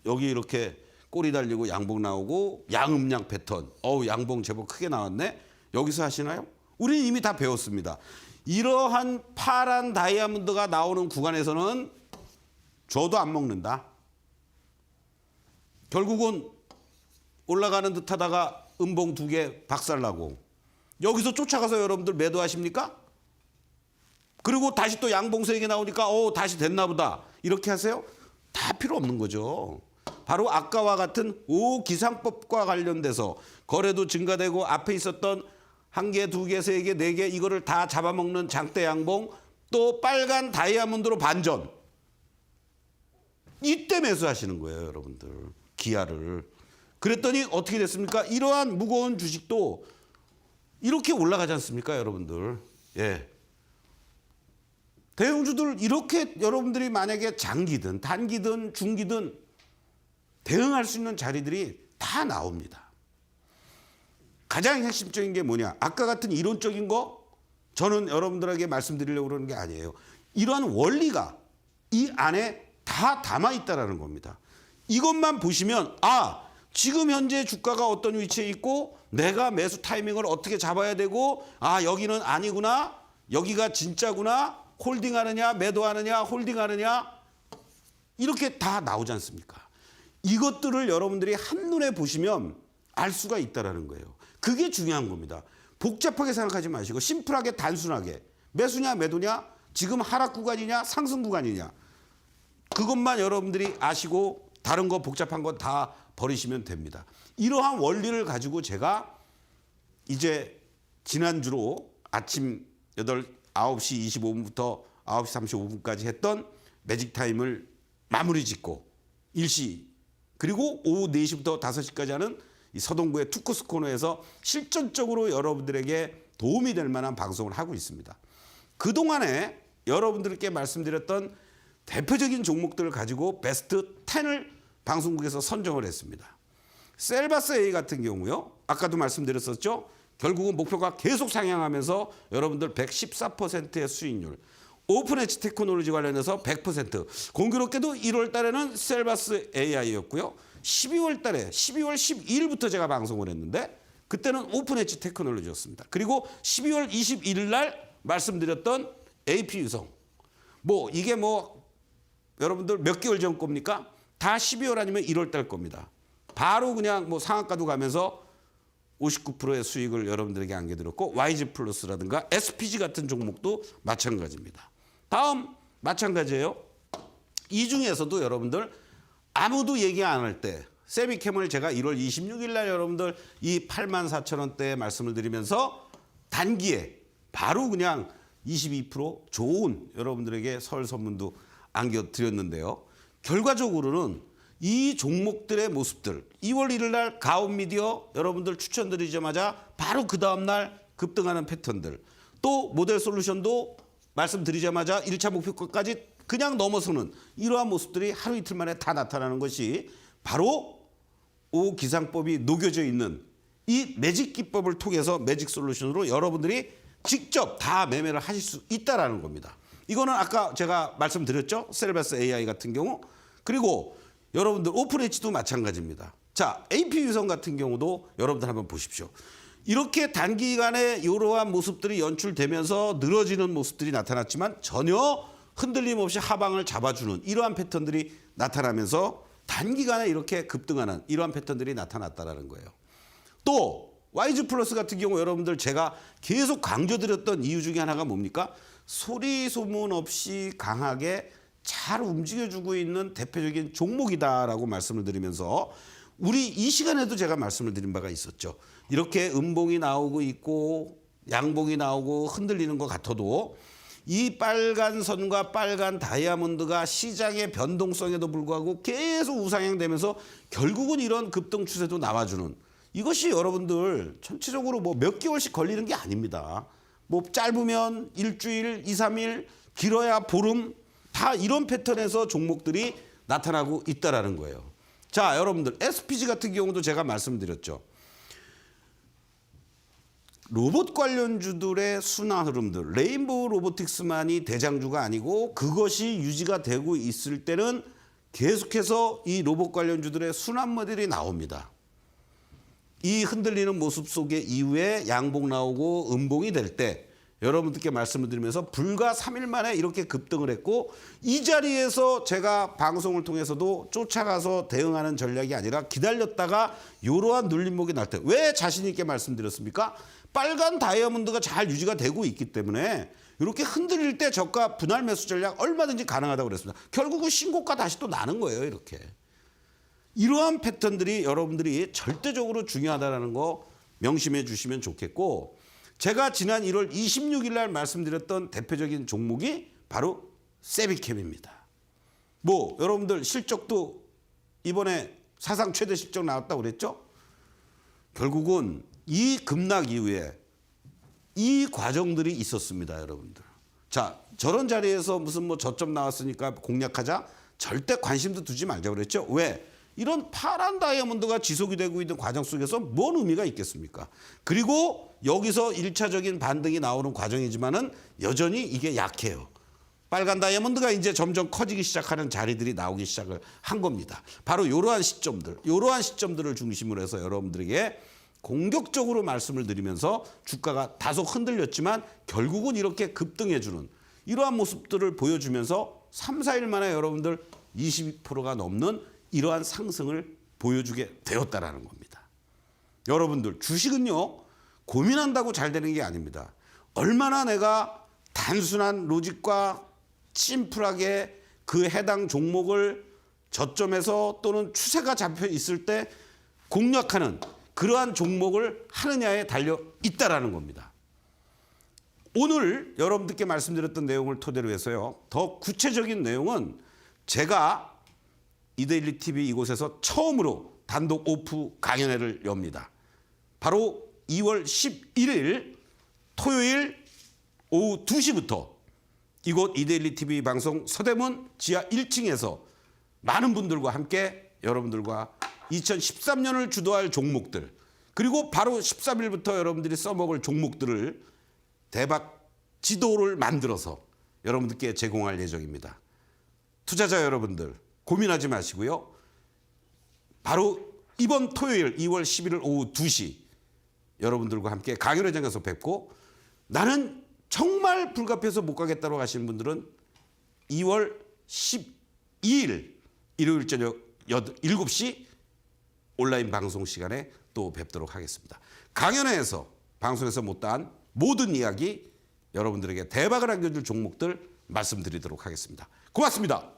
여기 이렇게 꼬리 달리고 양봉 나오고 양음양 패턴. 양봉 제법 크게 나왔네. 여기서 하시나요? 우리는 이미 다 배웠습니다. 이러한 파란 다이아몬드가 나오는 구간에서는 줘도 안 먹는다. 결국은 올라가는 듯 하다가 음봉 2개 박살나고 여기서 쫓아가서 여러분들 매도하십니까? 그리고 다시 또 양봉 3개 나오니까 다시 됐나 보다. 이렇게 하세요? 다 필요 없는 거죠. 바로 아까와 같은 5기상법과 관련돼서 거래도 증가되고 앞에 있었던 1개, 2개, 3개, 4개 이거를 다 잡아먹는 장대 양봉 또 빨간 다이아몬드로 반전. 이때 매수하시는 거예요, 여러분들. 기아를. 그랬더니 어떻게 됐습니까? 이러한 무거운 주식도 이렇게 올라가지 않습니까, 여러분들? 예. 대형주들 이렇게 여러분들이 만약에 장기든 단기든 중기든 대응할 수 있는 자리들이 다 나옵니다. 가장 핵심적인 게 뭐냐? 아까 같은 이론적인 거 저는 여러분들에게 말씀드리려고 그러는 게 아니에요. 이러한 원리가 이 안에 다 담아 있다라는 겁니다. 이것만 보시면 지금 현재 주가가 어떤 위치에 있고 내가 매수 타이밍을 어떻게 잡아야 되고 여기는 아니구나. 여기가 진짜구나. 홀딩하느냐 매도하느냐 홀딩하느냐 이렇게 다 나오지 않습니까? 이것들을 여러분들이 한눈에 보시면 알 수가 있다라는 거예요. 그게 중요한 겁니다. 복잡하게 생각하지 마시고 심플하게 단순하게 매수냐 매도냐 지금 하락 구간이냐 상승 구간이냐 그것만 여러분들이 아시고 다른 거 복잡한 거 다 버리시면 됩니다. 이러한 원리를 가지고 제가 이제 지난주로 아침 9시 25분부터 9시 35분까지 했던 매직타임을 마무리 짓고 일시 그리고 오후 4시부터 5시까지 하는 이 서동구의 투코스 코너에서 실전적으로 여러분들에게 도움이 될 만한 방송을 하고 있습니다. 그동안에 여러분들께 말씀드렸던 대표적인 종목들을 가지고 베스트 10을 방송국에서 선정을 했습니다. 셀바스 A 같은 경우요. 아까도 말씀드렸었죠. 결국은 목표가 계속 상향하면서 여러분들 114%의 수익률. 오픈엣지 테크놀로지 관련해서 100%. 공교롭게도 1월 달에는 셀바스 AI였고요. 12월 달에 12월 12일부터 제가 방송을 했는데 그때는 오픈엣지 테크놀로지였습니다. 그리고 12월 21일 날 말씀드렸던 AP 유성. 뭐 이게 뭐 여러분들 몇 개월 전 겁니까? 다 12월 아니면 1월 달 겁니다. 바로 그냥 뭐 상한가도 가면서 59%의 수익을 여러분들에게 안겨드렸고 YG 플러스라든가 SPG 같은 종목도 마찬가지입니다. 다음 마찬가지예요. 이 중에서도 여러분들 아무도 얘기 안 할 때 세비캠을 제가 1월 26일 날 여러분들 이 84,000원대에 말씀을 드리면서 단기에 바로 그냥 22% 좋은 여러분들에게 설 선문도 안겨드렸는데요. 결과적으로는 이 종목들의 모습들 2월 1일 날 가온미디어 여러분들 추천드리자마자 바로 그 다음날 급등하는 패턴들 또 모델솔루션도 말씀드리자마자 1차 목표가까지 그냥 넘어서는 이러한 모습들이 하루 이틀 만에 다 나타나는 것이 바로 오기상법이 녹여져 있는 이 매직 기법을 통해서 매직 솔루션으로 여러분들이 직접 다 매매를 하실 수 있다는 겁니다. 이거는 아까 제가 말씀드렸죠. 셀바스 AI 같은 경우 그리고 여러분들 오픈엣지도 마찬가지입니다. 자, AP 유성 같은 경우도 여러분들 한번 보십시오. 이렇게 단기간에 이러한 모습들이 연출되면서 늘어지는 모습들이 나타났지만 전혀 흔들림 없이 하방을 잡아주는 이러한 패턴들이 나타나면서 단기간에 이렇게 급등하는 이러한 패턴들이 나타났다는 거예요. 또 YG 플러스 같은 경우 여러분들 제가 계속 강조드렸던 이유 중에 하나가 뭡니까? 소리 소문 없이 강하게 잘 움직여주고 있는 대표적인 종목이다라고 말씀을 드리면서 우리 이 시간에도 제가 말씀을 드린 바가 있었죠. 이렇게 음봉이 나오고 있고 양봉이 나오고 흔들리는 것 같아도 이 빨간 선과 빨간 다이아몬드가 시장의 변동성에도 불구하고 계속 우상향되면서 결국은 이런 급등 추세도 나와주는 이것이 여러분들 전체적으로 뭐 몇 개월씩 걸리는 게 아닙니다. 뭐 짧으면 일주일, 2, 3일, 길어야 보름 다 이런 패턴에서 종목들이 나타나고 있다라는 거예요. 자, 여러분들 SPG 같은 경우도 제가 말씀드렸죠. 로봇 관련주들의 순환 흐름들, 레인보우 로보틱스만이 대장주가 아니고 그것이 유지가 되고 있을 때는 계속해서 이 로봇 관련주들의 순환 모델이 나옵니다. 이 흔들리는 모습 속에 이후에 양봉 나오고 음봉이 될 때 여러분들께 말씀을 드리면서 불과 3일 만에 이렇게 급등을 했고 이 자리에서 제가 방송을 통해서도 쫓아가서 대응하는 전략이 아니라 기다렸다가 이러한 눌림목이 날 때 왜 자신 있게 말씀드렸습니까? 빨간 다이아몬드가 잘 유지가 되고 있기 때문에 이렇게 흔들릴 때 저가 분할 매수 전략 얼마든지 가능하다고 그랬습니다. 결국은 신고가 다시 또 나는 거예요. 이렇게. 이러한 패턴들이 여러분들이 절대적으로 중요하다는 거 명심해 주시면 좋겠고 제가 지난 1월 26일 날 말씀드렸던 대표적인 종목이 바로 세비캠입니다. 뭐 여러분들 실적도 이번에 사상 최대 실적 나왔다고 그랬죠? 결국은 이 급락 이후에 이 과정들이 있었습니다, 여러분들. 자, 저런 자리에서 무슨 뭐 저점 나왔으니까 공략하자? 절대 관심도 두지 말자 그랬죠? 왜? 이런 파란 다이아몬드가 지속이 되고 있는 과정 속에서 뭔 의미가 있겠습니까? 그리고 여기서 1차적인 반등이 나오는 과정이지만은 여전히 이게 약해요. 빨간 다이아몬드가 이제 점점 커지기 시작하는 자리들이 나오기 시작을 한 겁니다. 바로 이러한 시점들을 중심으로 해서 여러분들에게 공격적으로 말씀을 드리면서 주가가 다소 흔들렸지만 결국은 이렇게 급등해주는 이러한 모습들을 보여주면서 3, 4일 만에 여러분들 22%가 넘는 이러한 상승을 보여주게 되었다라는 겁니다. 여러분들 주식은요 고민한다고 잘 되는 게 아닙니다. 얼마나 내가 단순한 로직과 심플하게 그 해당 종목을 저점에서 또는 추세가 잡혀 있을 때 공략하는 그러한 종목을 하느냐에 달려 있다라는 겁니다. 오늘 여러분들께 말씀드렸던 내용을 토대로 해서요. 더 구체적인 내용은 제가 이데일리 TV 이곳에서 처음으로 단독 오프 강연회를 엽니다. 바로 2월 11일 토요일 오후 2시부터 이곳 이데일리 TV 방송 서대문 지하 1층에서 많은 분들과 함께 여러분들과 2013년을 주도할 종목들 그리고 바로 13일부터 여러분들이 써먹을 종목들을 대박 지도를 만들어서 여러분들께 제공할 예정입니다. 투자자 여러분들 고민하지 마시고요. 바로 이번 토요일 2월 11일 오후 2시 여러분들과 함께 강연회장에서 뵙고 나는 정말 불가피해서 못 가겠다고 하시는 분들은 2월 12일 일요일 저녁 7시 온라인 방송 시간에 또 뵙도록 하겠습니다. 강연회에서 방송에서 못다한 모든 이야기 여러분들에게 대박을 안겨줄 종목들 말씀드리도록 하겠습니다. 고맙습니다.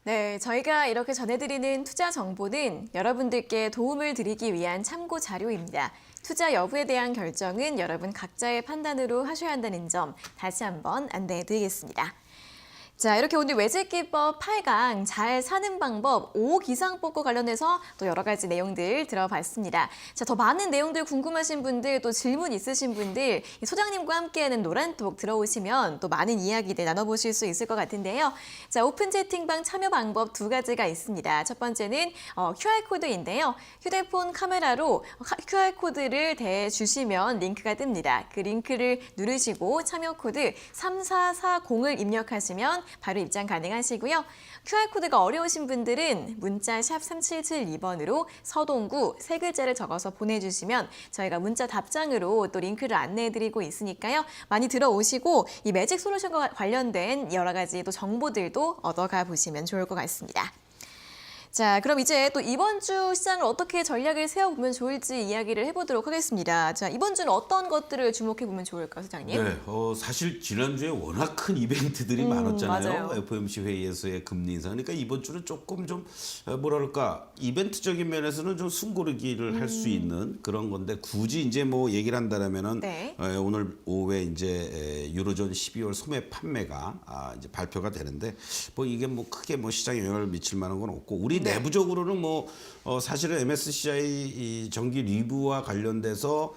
네, 저희가 이렇게 전해드리는 투자 정보는 여러분들께 도움을 드리기 위한 참고 자료입니다. 투자 여부에 대한 결정은 여러분 각자의 판단으로 하셔야 한다는 점 다시 한번 안내해드리겠습니다. 자, 이렇게 오늘 외제기법 8강 잘 사는 방법 5기상법과 관련해서 또 여러 가지 내용들 들어봤습니다. 자, 더 많은 내용들 궁금하신 분들 또 질문 있으신 분들 이 소장님과 함께하는 노란톡 들어오시면 또 많은 이야기들 나눠보실 수 있을 것 같은데요. 자, 오픈 채팅방 참여 방법 두 가지가 있습니다. 첫 번째는 QR코드인데요. 휴대폰 카메라로 QR코드를 대주시면 링크가 뜹니다. 그 링크를 누르시고 참여 코드 3440을 입력하시면 바로 입장 가능하시고요. QR코드가 어려우신 분들은 문자 샵 3772번으로 서동구 세 글자를 적어서 보내주시면 저희가 문자 답장으로 또 링크를 안내해드리고 있으니까요. 많이 들어오시고 이 매직 솔루션과 관련된 여러 가지 또 정보들도 얻어가 보시면 좋을 것 같습니다. 자, 그럼 이제 또 이번 주 시장을 어떻게 전략을 세워보면 좋을지 이야기를 해보도록 하겠습니다. 자, 이번 주는 어떤 것들을 주목해보면 좋을까요, 소장님? 네, 사실 지난주에 워낙 큰 이벤트들이 많았잖아요. 맞아요. FOMC 회의에서의 금리 인상. 그러니까 이번 주는 조금 좀 뭐랄까 이벤트적인 면에서는 좀 숨고르기를 할 수 있는 그런 건데 굳이 이제 뭐 얘기를 한다면은 네. 오늘 오후에 이제 유로존 12월 소매 판매가 이제 발표가 되는데 뭐 이게 뭐 크게 뭐 시장에 영향을 미칠 만한 건 없고 우리 내부적으로는 뭐 사실은 MSCI 이 정기 리뷰와 관련돼서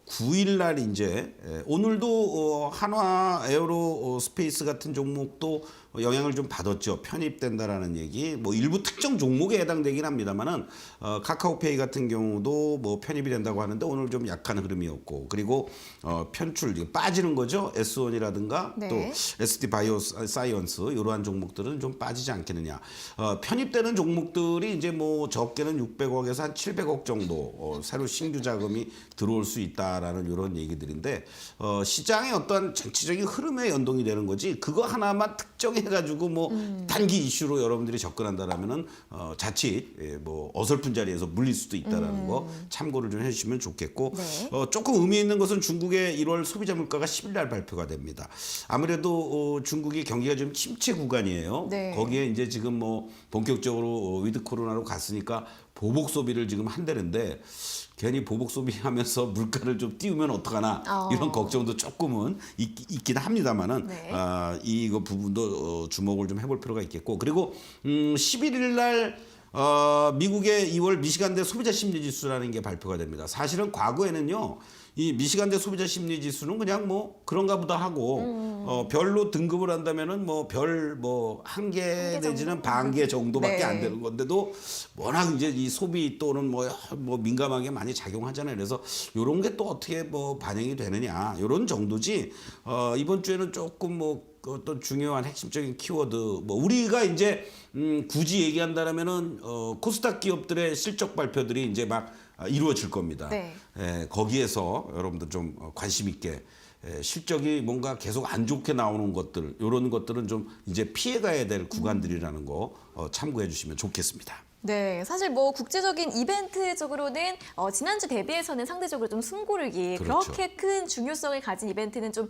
9일 날 이제 오늘도 한화 에어로 스페이스 같은 종목도 영향을 좀 받았죠. 편입된다라는 얘기. 뭐 일부 특정 종목에 해당되긴 합니다만은 카카오페이 같은 경우도 뭐 편입이 된다고 하는데 오늘 좀 약한 흐름이었고, 그리고 편출 빠지는 거죠. S1이라든가 네. 또 SD 바이오 사이언스 이러한 종목들은 좀 빠지지 않겠느냐. 편입되는 종목들이 이제 뭐 적게는 600억에서 한 700억 정도 새로 신규 자금이 들어올 수 있다라는 이런 얘기들인데 시장의 어떤 전체적인 흐름에 연동이 되는 거지 그거 하나만 특정해가지고 뭐 단기 이슈로 여러분들이 접근한다라면은 자칫 뭐 어설픈 자리에서 물릴 수도 있다라는 거 참고를 좀 해주시면 좋겠고, 네. 조금 의미 있는 것은 중국의 1월 소비자 물가가 10일 날 발표가 됩니다. 아무래도 중국이 경기가 좀 침체 구간이에요. 네. 거기에 이제 지금 뭐 본격적으로 위드 코로나로 갔으니까 보복 소비를 지금 한다는데 괜히 보복 소비하면서 물가를 좀 띄우면 어떡하나 이런 걱정도 조금은 있긴 합니다만은 네. 이거 부분도 주목을 좀 해볼 필요가 있겠고, 그리고 11일 날 미국의 2월 미시간대 소비자 심리 지수라는 게 발표가 됩니다. 사실은 과거에는요, 이 미시간대 소비자 심리 지수는 그냥 뭐 그런가 보다 하고 별로 등급을 한다면은 뭐 별 뭐 한 개 내지는 반 개 정도밖에 네. 안 되는 건데도 워낙 이제 이 소비 또는 뭐 민감하게 많이 작용하잖아요. 그래서 요런 게 또 어떻게 뭐 반영이 되느냐 요런 정도지. 이번 주에는 조금 뭐 어떤 중요한 핵심적인 키워드 뭐 우리가 이제 굳이 얘기한다라면은 코스닥 기업들의 실적 발표들이 이제 막 이루어질 겁니다. 네. 거기에서 여러분들 좀 관심 있게 실적이 뭔가 계속 안 좋게 나오는 것들 이런 것들은 좀 이제 피해가야 될 구간들이라는 거 참고해 주시면 좋겠습니다. 네, 사실 뭐 국제적인 이벤트적으로는 지난주 대비해서는 상대적으로 좀 숨고르기 그렇죠. 그렇게 큰 중요성을 가진 이벤트는 좀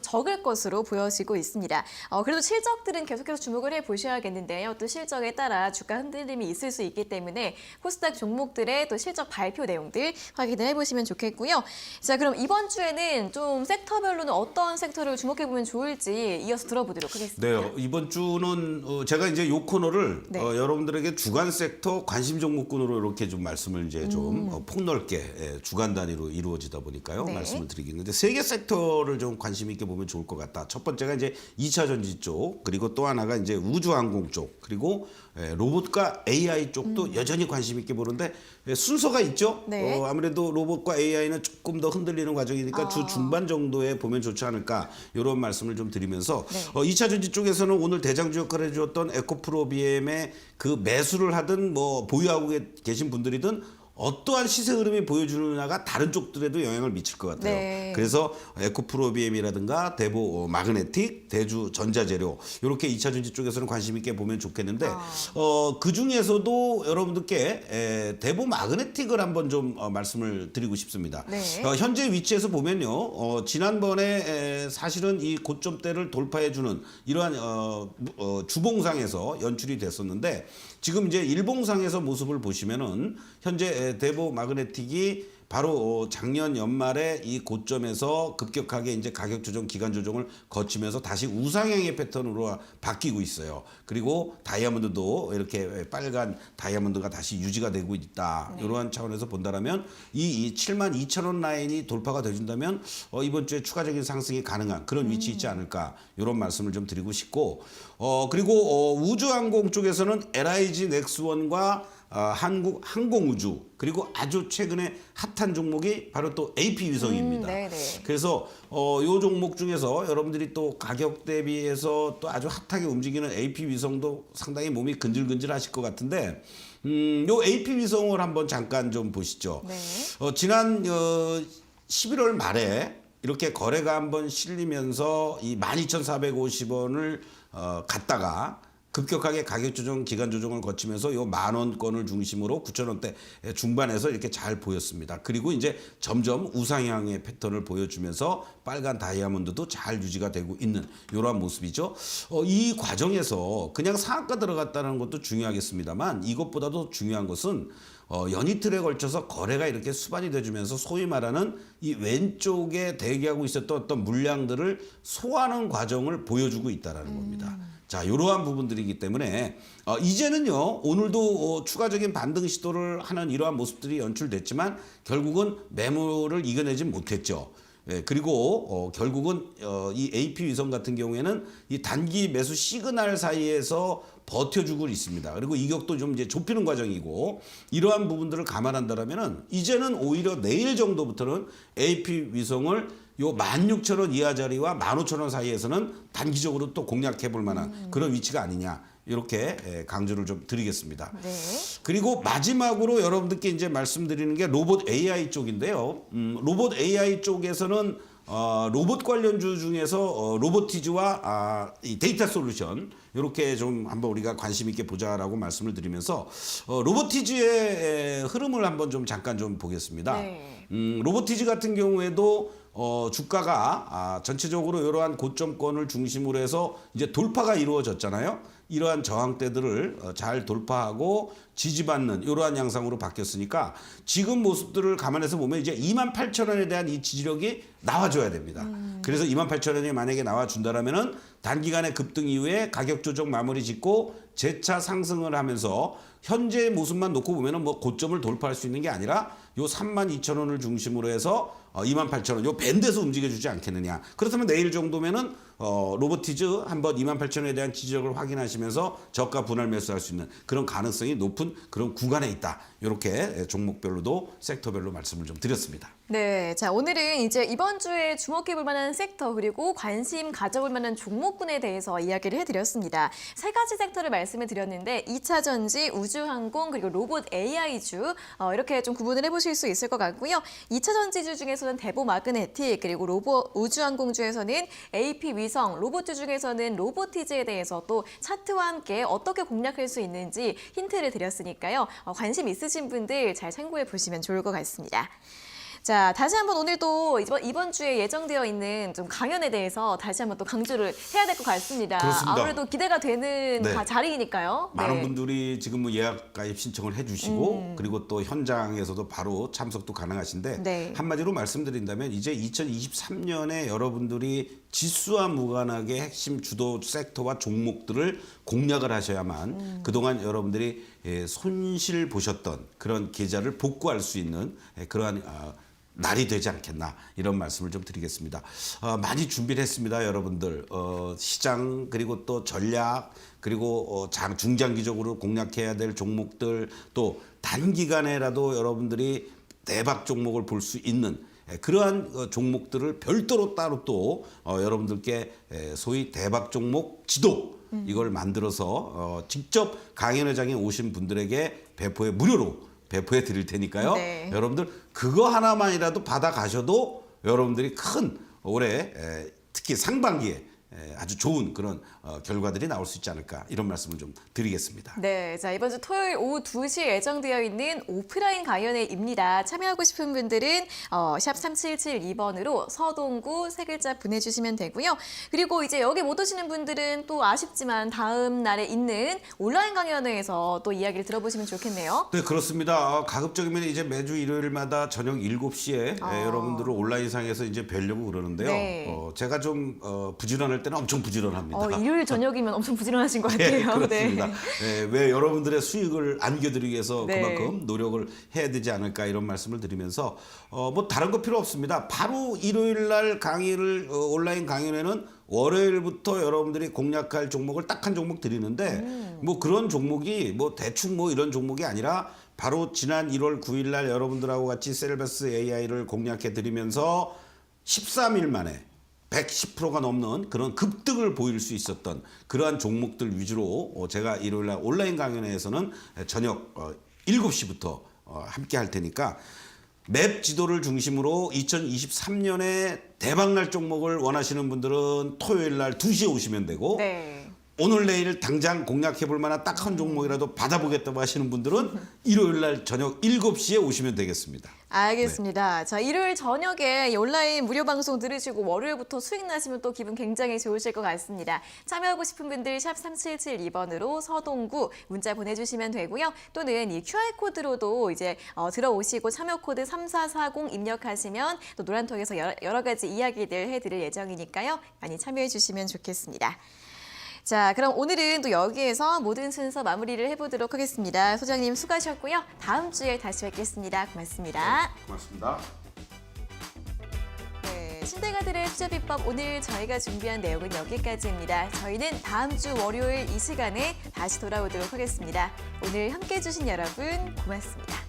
적을 것으로 보여지고 있습니다. 그래도 실적들은 계속해서 주목을 해보셔야겠는데요. 또 실적에 따라 주가 흔들림이 있을 수 있기 때문에 코스닥 종목들의 또 실적 발표 내용들 확인을 해보시면 좋겠고요. 자, 그럼 이번 주에는 좀 섹터별로는 어떤 섹터를 주목해보면 좋을지 이어서 들어보도록 하겠습니다. 네, 이번 주는 제가 이제 요 코너를 네. 여러분들에게 주간 섹터 관심 종목군으로 이렇게 좀 말씀을 이제 좀 폭넓게 주간 단위로 이루어지다 보니까요. 네. 말씀을 드리겠는데 세 개 섹터를 좀 관심 있게 보면 좋을 것 같다. 첫 번째가 이제 2차 전지 쪽, 그리고 또 하나가 이제 우주항공 쪽, 그리고 로봇과 AI 쪽도 여전히 관심 있게 보는데 순서가 있죠. 네. 아무래도 로봇과 AI는 조금 더 흔들리는 과정이니까 주 중반 정도에 보면 좋지 않을까 이런 말씀을 좀 드리면서 네. 2차 전지 쪽에서는 오늘 대장주 역할을 해주었던 에코프로비엠의 그 매수를 하든 뭐 보유하고 계신 분들이든 어떠한 시세 흐름이 보여주느냐가 다른 쪽들에도 영향을 미칠 것 같아요. 네. 그래서 에코프로비엠이라든가 대보 마그네틱, 대주 전자재료 이렇게 2차 전지 쪽에서는 관심 있게 보면 좋겠는데 그 중에서도 여러분들께 대보 마그네틱을 한번 좀 말씀을 드리고 싶습니다. 네. 현재 위치에서 보면요, 지난번에 사실은 이 고점대를 돌파해주는 이러한 주봉상에서 연출이 됐었는데 지금 이제 일봉상에서 모습을 보시면은 현재 대보 마그네틱이 바로 작년 연말에 이 고점에서 급격하게 이제 가격 조정, 기간 조정을 거치면서 다시 우상향의 패턴으로 바뀌고 있어요. 그리고 다이아몬드도 이렇게 빨간 다이아몬드가 다시 유지가 되고 있다. 이러한 차원에서 본다라면 이 72,000원 라인이 돌파가 되준다면 이번 주에 추가적인 상승이 가능한 그런 위치 있지 않을까 이런 말씀을 좀 드리고 싶고, 그리고 우주항공 쪽에서는 LIG 넥스원과 한국 항공우주, 그리고 아주 최근에 핫한 종목이 바로 또 AP 위성입니다. 네네. 그래서 요 종목 중에서 여러분들이 또 가격 대비해서 또 아주 핫하게 움직이는 AP 위성도 상당히 몸이 근질근질하실 것 같은데 요 AP 위성을 한번 잠깐 좀 보시죠. 네. 지난 11월 말에 이렇게 거래가 한번 실리면서 이 12,450원을 갔다가 급격하게 가격 조정, 기간 조정을 거치면서 요 10,000원권을 중심으로 9,000원대 중반에서 이렇게 잘 보였습니다. 그리고 이제 점점 우상향의 패턴을 보여주면서 빨간 다이아몬드도 잘 유지가 되고 있는 이러한 모습이죠. 이 과정에서 그냥 상한가 들어갔다는 것도 중요하겠습니다만 이것보다도 중요한 것은 연이틀에 걸쳐서 거래가 이렇게 수반이 돼주면서 소위 말하는 이 왼쪽에 대기하고 있었던 어떤 물량들을 소화하는 과정을 보여주고 있다라는 겁니다. 자, 이러한 부분들이기 때문에 이제는요 오늘도 추가적인 반등 시도를 하는 이러한 모습들이 연출됐지만 결국은 매물을 이겨내지 못했죠. 예, 그리고 결국은 이 AP 위성 같은 경우에는 이 단기 매수 시그널 사이에서 버텨주고 있습니다. 그리고 이격도 좀 이제 좁히는 과정이고 이러한 부분들을 감안한다면은 이제는 오히려 내일 정도부터는 AP 위성을 요 16,000원 이하 자리와 15,000원 사이에서는 단기적으로 또 공략해 볼 만한 그런 위치가 아니냐. 이렇게 강조를 좀 드리겠습니다. 네. 그리고 마지막으로 여러분들께 이제 말씀드리는 게 로봇 AI 쪽인데요. 로봇 AI 쪽에서는 로봇 관련주 중에서 로보티즈와 이 데이터 솔루션 이렇게 좀 한번 우리가 관심 있게 보자라고 말씀을 드리면서 로보티즈의 흐름을 한번 좀 잠깐 좀 보겠습니다. 네. 로보티즈 같은 경우에도 주가가 전체적으로 이러한 고점권을 중심으로 해서 이제 돌파가 이루어졌잖아요. 이러한 저항대들을 잘 돌파하고 지지받는 이러한 양상으로 바뀌었으니까 지금 모습들을 감안해서 보면 이제 28,000원에 대한 이 지지력이 나와줘야 됩니다. 그래서 28,000원이 만약에 나와준다라면은 단기간의 급등 이후에 가격 조정 마무리 짓고 재차 상승을 하면서 현재의 모습만 놓고 보면은 뭐 고점을 돌파할 수 있는 게 아니라 요 32,000원을 중심으로 해서 28,000원 요 밴드에서 움직여주지 않겠느냐. 그렇다면 내일 정도면은 로보티즈 한번 28,000원에 대한 지지력을 확인하시면서 저가 분할 매수할 수 있는 그런 가능성이 높은 그런 구간에 있다. 이렇게 종목별로도 섹터별로 말씀을 좀 드렸습니다. 네, 자 오늘은 이제 이번 주에 주목해볼 만한 섹터 그리고 관심 가져볼 만한 종목군에 대해서 이야기를 해드렸습니다. 세 가지 섹터를 말씀을 드렸는데 2차 전지, 우주항공 그리고 로봇 AI주 이렇게 좀 구분을 해보실 수 있을 것 같고요. 2차 전지주 중에서는 대보마그네틱 그리고 우주항공주에서는 AP 위성, 로봇주 중에서는 로보티즈에 대해서 또 차트와 함께 어떻게 공략할 수 있는지 힌트를 드렸으니까요. 관심 있으신 분들 잘 참고해 보시면 좋을 것 같습니다. 자, 다시 한번 오늘도 이번 주에 예정되어 있는 좀 강연에 대해서 다시 한번 또 강조를 해야 될 것 같습니다. 그렇습니다. 아무래도 기대가 되는 네. 자리이니까요. 많은 네. 분들이 지금 뭐 예약 가입 신청을 해주시고 그리고 또 현장에서도 바로 참석도 가능하신데 네. 한마디로 말씀드린다면 이제 2023년에 여러분들이 지수와 무관하게 핵심 주도 섹터와 종목들을 공략을 하셔야만 그동안 여러분들이 손실 보셨던 그런 계좌를 복구할 수 있는 그러한 날이 되지 않겠나 이런 말씀을 좀 드리겠습니다. 많이 준비를 했습니다, 여러분들. 시장 그리고 또 전략 그리고 중장기적으로 공략해야 될 종목들 또 단기간에라도 여러분들이 대박 종목을 볼 수 있는 그러한 종목들을 별도로 따로 또 여러분들께 소위 대박 종목 지도 이걸 만들어서 직접 강연회장에 오신 분들에게 무료로 배포해 드릴 테니까요. 네. 여러분들 그거 하나만이라도 받아 가셔도 여러분들이 큰 올해 특히 상반기에 아주 좋은 그런 결과들이 나올 수 있지 않을까 이런 말씀을 좀 드리겠습니다. 네, 자 이번 주 토요일 오후 2시에 예정되어 있는 오프라인 강연회입니다. 참여하고 싶은 분들은 샵 3772번으로 서동구 세 글자 보내주시면 되고요. 그리고 이제 여기 못 오시는 분들은 또 아쉽지만 다음 날에 있는 온라인 강연회에서 또 이야기를 들어보시면 좋겠네요. 네, 그렇습니다. 가급적이면 이제 매주 일요일마다 저녁 7시에 여러분들을 온라인상에서 이제 뵈려고 그러는데요. 네. 제가 좀 부지런할 때는 엄청 부지런합니다. 일요일 저녁이면 엄청 부지런하신 것 네, 같아요. 그렇습니다. 왜 여러분들의 수익을 안겨드리기 위해서 네. 그만큼 노력을 해야 되지 않을까 이런 말씀을 드리면서 뭐 다른 거 필요 없습니다. 바로 일요일 날 강의를 온라인 강연에는 월요일부터 여러분들이 공략할 종목을 딱 한 종목 드리는데 뭐 그런 종목이 뭐 대충 뭐 이런 종목이 아니라 바로 지난 1월 9일 날 여러분들하고 같이 셀베스 AI를 공략해 드리면서 13일 만에 110%가 넘는 그런 급등을 보일 수 있었던 그러한 종목들 위주로 제가 일요일날 온라인 강연회에서는 저녁 7시부터 함께 할 테니까 맵 지도를 중심으로 2023년에 대박날 종목을 원하시는 분들은 토요일날 2시에 오시면 되고 네. 오늘 내일 당장 공략해 볼 만한 딱 한 종목이라도 받아보겠다고 하시는 분들은 일요일 날 저녁 7시에 오시면 되겠습니다. 알겠습니다. 자, 일요일 저녁에 이 온라인 무료 방송 들으시고 월요일부터 수익 나시면 또 기분 굉장히 좋으실 것 같습니다. 참여하고 싶은 분들 샵 3772번으로 서동구 문자 보내주시면 되고요. 또는 이 QR코드로도 이제 들어오시고 참여 코드 3440 입력하시면 또 노란통에서 여러 가지 이야기들 해드릴 예정이니까요. 많이 참여해 주시면 좋겠습니다. 자, 그럼 오늘은 또 여기에서 모든 순서 마무리를 해보도록 하겠습니다. 소장님 수고하셨고요. 다음 주에 다시 뵙겠습니다. 고맙습니다. 고맙습니다. 네, 신대가들의 투자 비법 오늘 저희가 준비한 내용은 여기까지입니다. 저희는 다음 주 월요일 이 시간에 다시 돌아오도록 하겠습니다. 오늘 함께해 주신 여러분 고맙습니다.